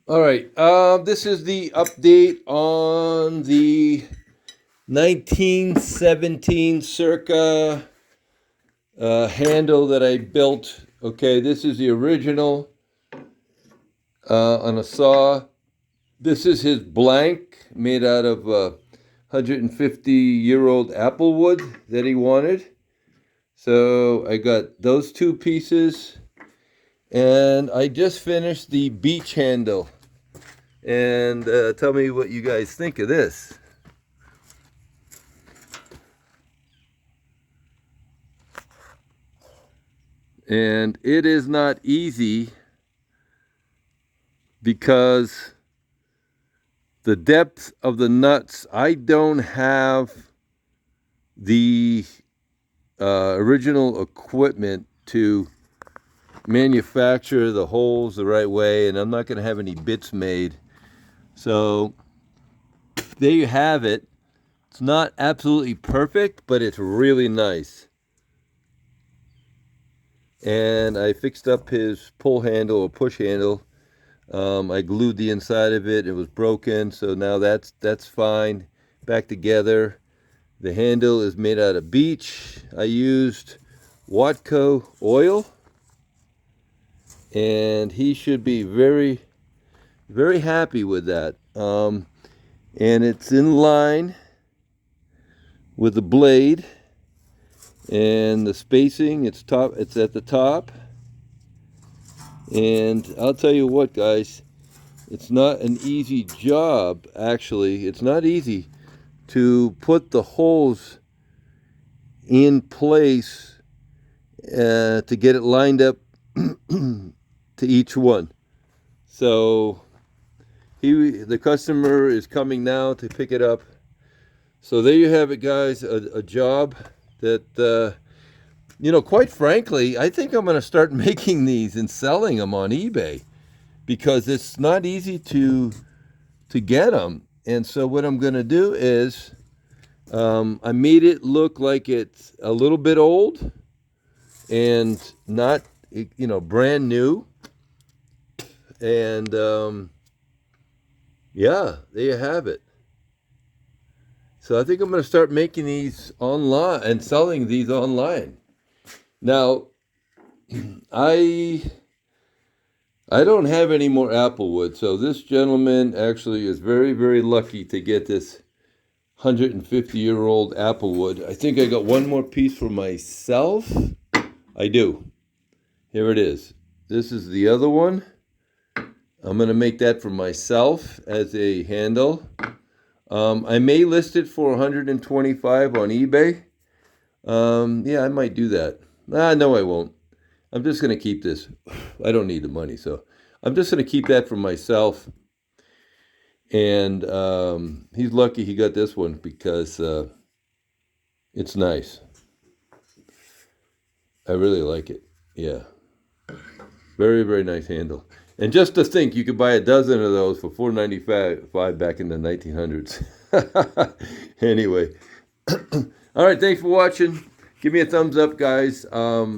All right. This is the update on the 1917 circa handle that I built. Okay, this is the original on a saw. This is his blank made out of 150-year-old applewood that he wanted. So I got those two pieces, and I just finished the Beech handle. And tell me what you guys think of this. And it is not easy because the depth of the nuts, I don't have the original equipment to manufacture the holes the right way, and I'm not going to have any bits made. So there you have it. It's not absolutely perfect, but it's really nice. And I fixed up his pull handle or push handle. I glued the inside of it. It was broken, so now that's fine. Back together. The handle is made out of beech. I used Watco oil, and he should be very, very happy with that. And it's in line with the blade, and the spacing. It's at the top. And I'll tell you what, guys, it's not an easy job, actually. It's not easy to put the holes in place to get it lined up to each one. So the customer is coming now to pick it up. So there you have it, guys, a job that, quite frankly, I think I'm going to start making these and selling them on eBay, because it's not easy to get them. And so what I'm going to do is I made it look like it's a little bit old and not, brand new. And yeah, there you have it. So I think I'm going to start making these online and selling these online. Now, I don't have any more applewood, so this gentleman actually is very, very lucky to get this 150-year-old applewood. I think I got one more piece for myself. I do. Here it is. This is the other one. I'm going to make that for myself as a handle. I may list it for 125 on eBay. Yeah, I might do that. No, I won't. I'm just going to keep this. I don't need the money, so I'm just going to keep that for myself. And he's lucky he got this one because it's nice. I really like it. Yeah. Very, very nice handle. And just to think, you could buy a dozen of those for $4.95 back in the 1900s. Anyway. All right, thanks for watching. Give me a thumbs up, guys. I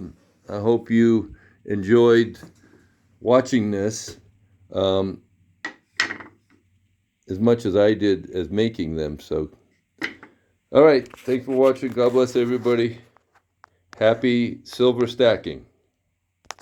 hope you enjoyed watching this as much as I did as making them. So, all right, thanks for watching. God bless everybody. Happy silver stacking.